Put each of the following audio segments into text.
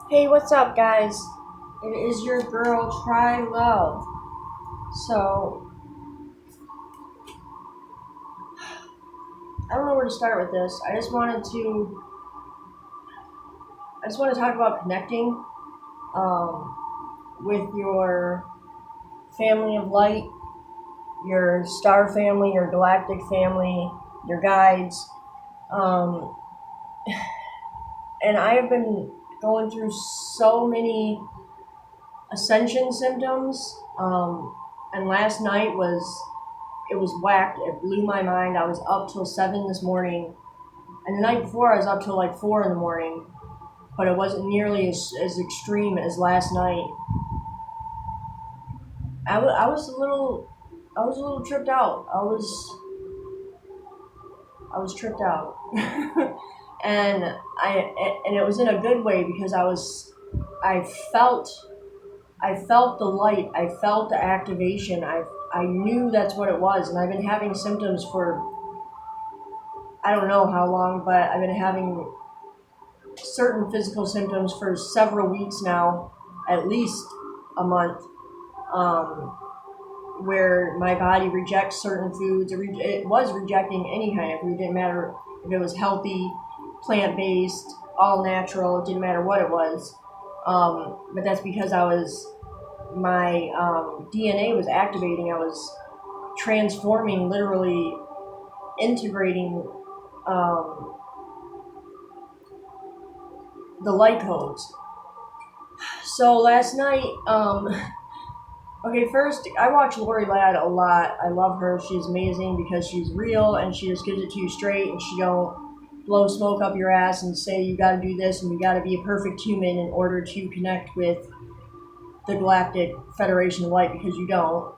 Hey, what's up, guys? It is your girl, Try Love. So, I don't know where to start with this. I just want to talk about connecting um, with your family of light, your star family, your galactic family, your guides. Um, and I have been going through so many Ascension symptoms. And last night it was whacked. It blew my mind. I was up till 7 this morning. And the night before, I was up till like 4 in the morning. But it wasn't nearly as extreme as last night. I was a little tripped out. I was tripped out. and and it was in a good way because I felt I felt the light. I felt the activation. I knew that's what it was, and I've been having symptoms for I don't know how long, but I've been having certain physical symptoms for several weeks now, at least a month, um, where my body rejects certain foods. It was rejecting any kind of food. It didn't matter if it was healthy, plant-based, all natural. It didn't matter what it was. But that's because my DNA was activating. I was transforming, literally integrating um, the light codes. So last night, okay, first, I watch Lori Ladd a lot. I love her. She's amazing because she's real and she just gives it to you straight, and she don't blow smoke up your ass and say you gotta do this and you gotta be a perfect human in order to connect with the Galactic Federation of Light, because you don't.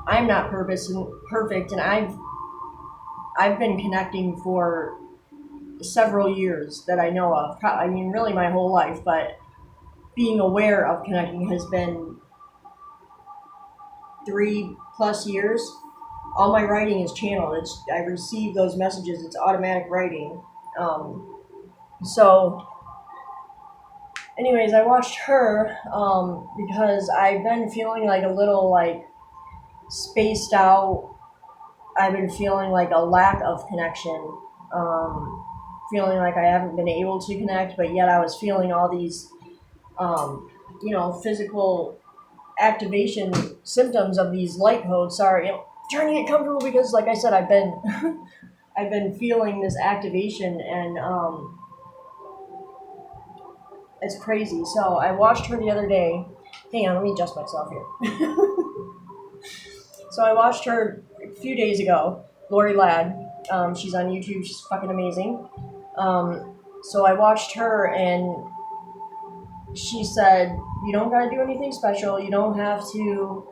I'm not perfect, and I've been connecting for several years that I know of. I mean, really my whole life, but being aware of connecting has been 3+ years. All my writing is channeled. I receive those messages. It's automatic writing. So, anyways, I watched her because I've been feeling like a little like spaced out. I've been feeling like a lack of connection. Feeling like I haven't been able to connect, but yet I was feeling all these, physical activation symptoms of these light codes. Sorry, I'm trying to get comfortable because, like I said, I've been I've been feeling this activation, and it's crazy. So I watched her the other day. Hang on, let me adjust myself here. So I watched her a few days ago, Lori Ladd. She's on YouTube. She's fucking amazing. So I watched her, and she said, "You don't gotta do anything special. You don't have to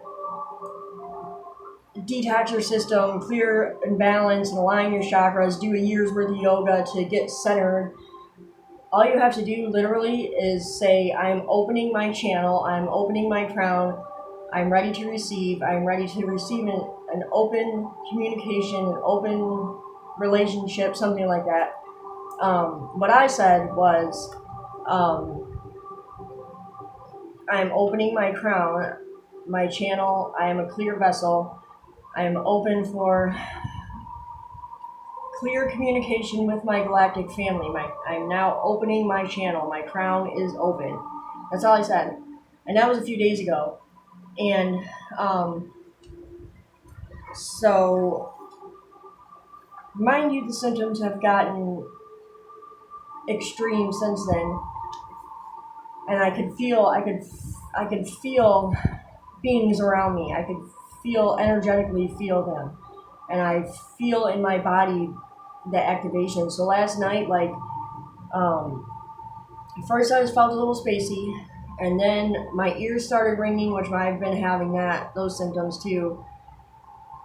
detach your system, clear and balance, and align your chakras. Do a year's worth of yoga to get centered. All you have to do, literally, is say, I'm opening my channel. I'm opening my crown. I'm ready to receive. I'm ready to receive an open communication, an open relationship, something like that." What I said was, I'm opening my crown, my channel. I am a clear vessel. I am open for clear communication with my galactic family. I'm now opening my channel. My crown is open. That's all I said. And that was a few days ago. And so, mind you, the symptoms have gotten extreme since then. And I could feel beings around me. I could energetically feel them. And I feel in my body the activation. So last night, first I just felt a little spacey, and then my ears started ringing, which I've been having those symptoms too.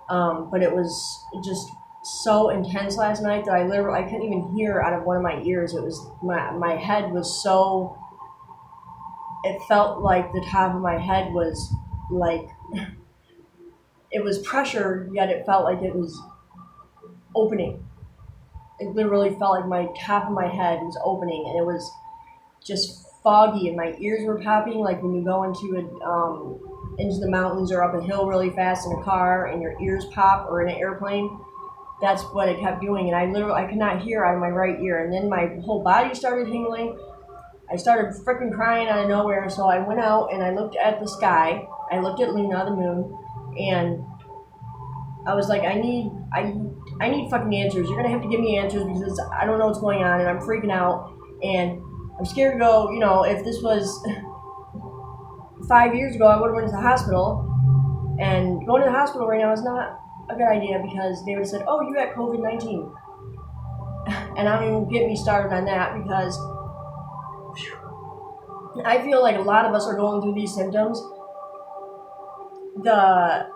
But it was just so intense last night that I couldn't even hear out of one of my ears. It was my head was so. It felt like the top of my head was like it was pressure, yet it felt like it was opening. It literally felt like my top of my head was opening, and it was just foggy and my ears were popping, like when you go into the mountains or up a hill really fast in a car and your ears pop, or in an airplane. That's what it kept doing, and I could not hear out of my right ear, and then my whole body started tingling. I started freaking crying out of nowhere, so I went out and I looked at the sky. I looked at Luna, the moon, and I was like, I need fucking answers. You're gonna have to give me answers because I don't know what's going on, and I'm freaking out, and I'm scared to go. You know, if this was 5 years ago, I would have went to the hospital, and going to the hospital right now is not a good idea because they would have said, oh, you got COVID-19. And I don't even get me started on that because I feel like a lot of us are going through these symptoms. The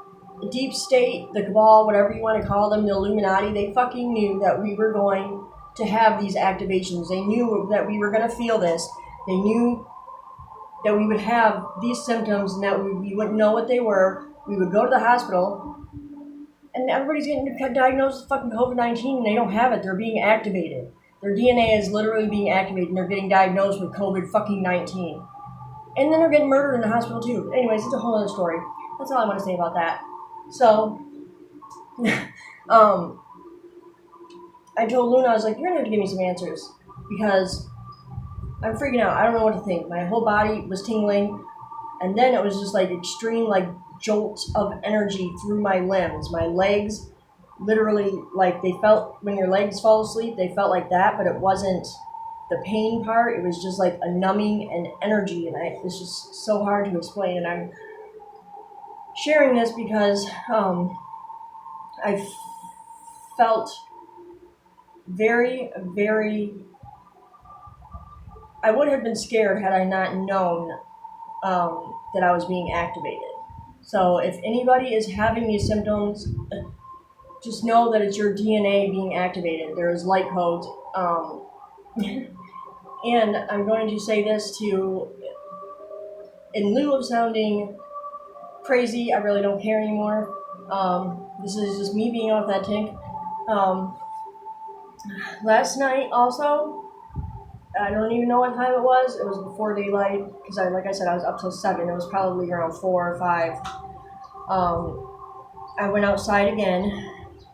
deep state, the cabal, whatever you want to call them, the Illuminati, they fucking knew that we were going to have these activations. They knew that we were going to feel this. They knew that we would have these symptoms and that we wouldn't know what they were. We would go to the hospital and everybody's getting diagnosed with fucking COVID-19 and they don't have it. They're being activated. Their DNA is literally being activated and they're getting diagnosed with COVID-19. And then they're getting murdered in the hospital too. Anyways, it's a whole other story. That's all I want to say about that. So, I told Luna, I was like, you're going to have to give me some answers because I'm freaking out. I don't know what to think. My whole body was tingling, and then it was just like extreme, like, jolts of energy through my limbs. My legs, literally, like, they felt, when your legs fall asleep, they felt like that, but it wasn't the pain part. It was just like a numbing and energy, and it's just so hard to explain, and I'm sharing this because I felt very, very, I would have been scared had I not known that I was being activated. So if anybody is having these symptoms, just know that it's your DNA being activated. There is light codes. And I'm going to say this to, in lieu of sounding crazy, I really don't care anymore. This is just me being authentic. Last night also, I don't even know what time it was. It was before daylight because like I said, I was up till 7. It was probably around 4 or 5. I went outside again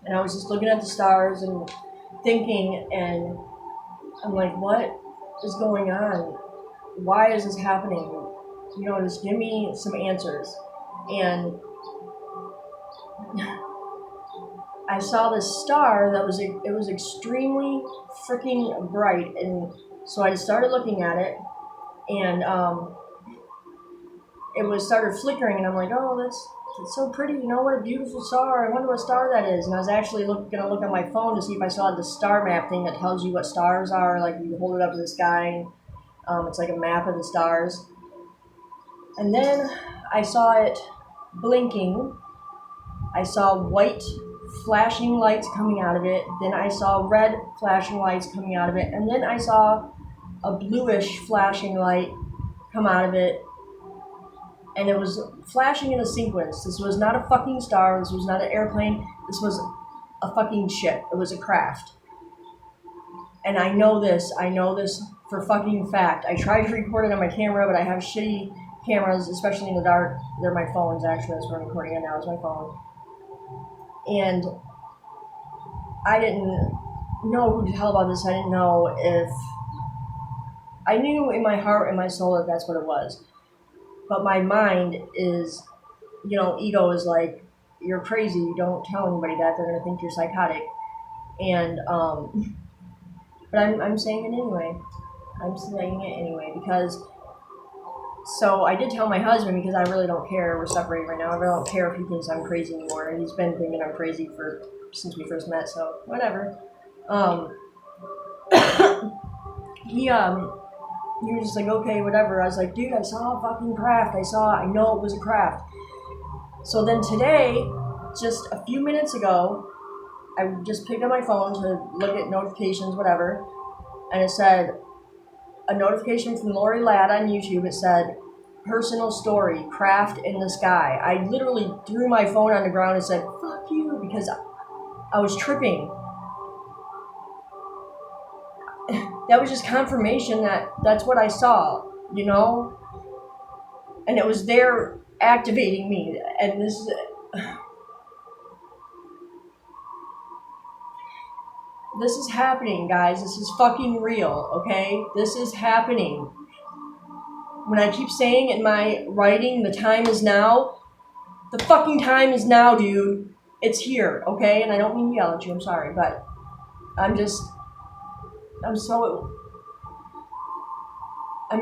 and I was just looking at the stars and thinking, and I'm like, what is going on? Why is this happening? You know, just give me some answers. And I saw this star that was extremely freaking bright, and so I started looking at it, and it started flickering, and I'm like, oh, it's so pretty, you know, what a beautiful star. I wonder what star that is. And I was actually gonna look on my phone to see if I saw the star map thing that tells you what stars are. Like, you hold it up to the sky, and it's like a map of the stars. And then I saw it blinking. I saw white flashing lights coming out of it. Then I saw red flashing lights coming out of it. And then I saw a bluish flashing light come out of it. And it was flashing in a sequence. This was not a fucking star. This was not an airplane. This was a fucking ship. It was a craft. And I know this for fucking fact. I tried to record it on my camera, but I have shitty cameras, especially in the dark. They're my phones, actually. That's what I'm recording on now, is my phone. And I didn't know who to tell about this. I didn't know if... I knew in my heart and my soul that that's what it was. But my mind is, you know, ego is like, you're crazy. You don't tell anybody that. They're going to think you're psychotic. And, but I'm saying it anyway. I'm saying it anyway because... So I did tell my husband because I really don't care. We're separated right now. I really don't care if he thinks I'm crazy anymore. He's been thinking I'm crazy since we first met, so whatever. He was just like, okay, whatever. I was like, dude, I saw a fucking craft. I know it was a craft. So then today, just a few minutes ago, I just picked up my phone to look at notifications, whatever, and it said, a notification from Lori Ladd on YouTube. It said, personal story, craft in the sky. I literally threw my phone on the ground and said, fuck you, because I was tripping. That was just confirmation that that's what I saw. you know? And it was there activating me. And this is happening, guys. This is fucking real, okay? This is happening. When I keep saying in my writing, the time is now, the fucking time is now, dude. It's here, okay? And I don't mean to yell at you, I'm sorry, but I'm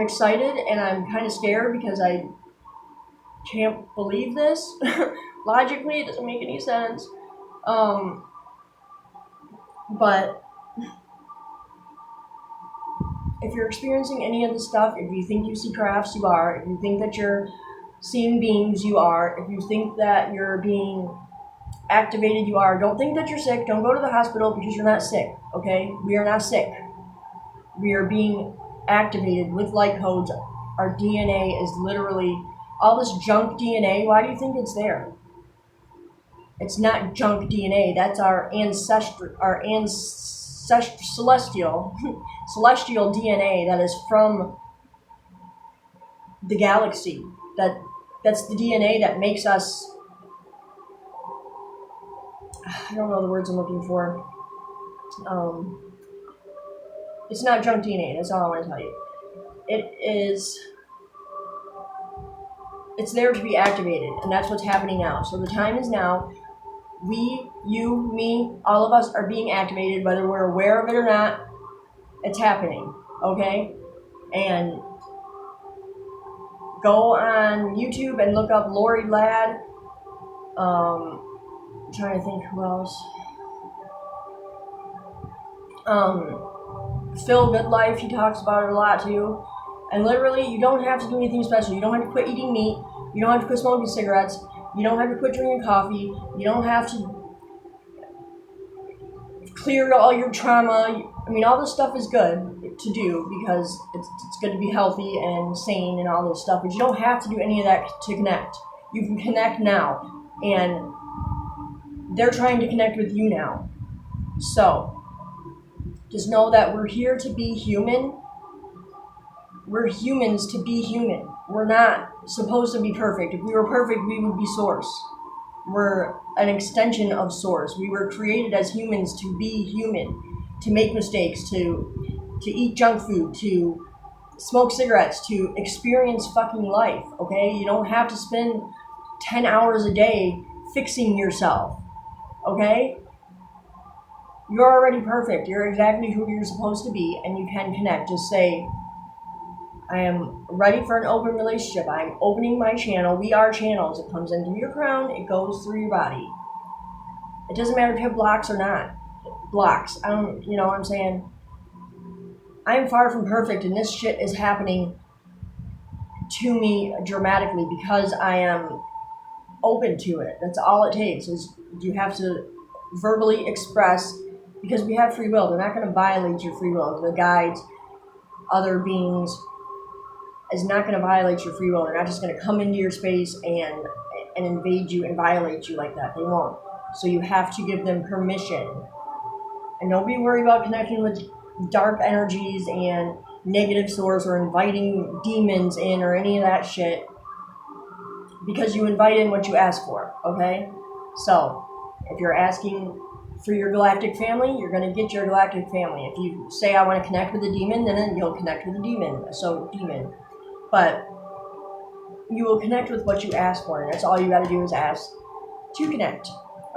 excited and I'm kind of scared because I can't believe this. Logically, it doesn't make any sense. But if you're experiencing any of this stuff, if you think you see crafts, you are. If you think that you're seeing beings, you are. If you think that you're being activated, you are. Don't think that you're sick. Don't go to the hospital because you're not sick, okay? We are not sick. We are being activated with light codes. Our DNA is literally, all this junk DNA, why do you think it's there? It's not junk DNA. That's our celestial DNA that is from the galaxy. That's the DNA that makes us, I don't know the words I'm looking for. It's not junk DNA, that's all I want to tell you. It's there to be activated, and that's what's happening now. So the time is now. We, you, me, all of us are being activated, whether we're aware of it or not. It's happening, okay? And go on YouTube and look up Lori Ladd. I'm trying to think who else. Phil Goodlife, he talks about it a lot too. And literally, you don't have to do anything special. You don't have to quit eating meat. You don't have to quit smoking cigarettes. You don't have to quit drinking coffee. You don't have to clear all your trauma. I mean, all this stuff is good to do because it's good to be healthy and sane and all this stuff. But you don't have to do any of that to connect. You can connect now. And they're trying to connect with you now. So, just know that we're here to be human. We're humans to be human. We're not supposed to be perfect. If we were perfect, we would be Source. We're an extension of Source. We were created as humans to be human, to make mistakes, to eat junk food, to smoke cigarettes, to experience fucking life, okay? You don't have to spend 10 hours a day fixing yourself, okay? You're already perfect. You're exactly who you're supposed to be, and you can connect. Just say, I am ready for an open relationship. I'm opening my channel. We are channels. It comes into your crown. It goes through your body. It doesn't matter if you have blocks or not. Blocks. You know what I'm saying? I am far from perfect, and this shit is happening to me dramatically because I am open to it. That's all it takes is you have to verbally express, because we have free will. They're not going to violate your free will. The guides, other beings, is not going to violate your free will. They're not just going to come into your space and invade you and violate you like that. They won't. So you have to give them permission. And don't be worried about connecting with dark energies and negative source or inviting demons in or any of that shit, because you invite in what you ask for, okay? So if you're asking for your galactic family, you're going to get your galactic family. If you say, I want to connect with a demon, then you'll connect with a demon. So, demon. But you will connect with what you ask for, and that's all you got to do is ask to connect.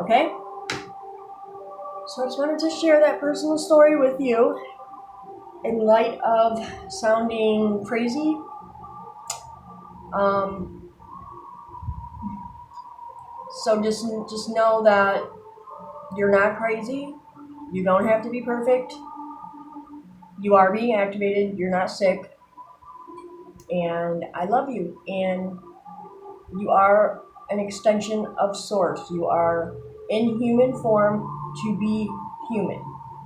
Okay? So I just wanted to share that personal story with you in light of sounding crazy. So just know that you're not crazy. You don't have to be perfect. You are being activated. You're not sick. And I love you. And you are an extension of Source. You are in human form to be human.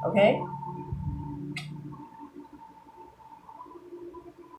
Okay?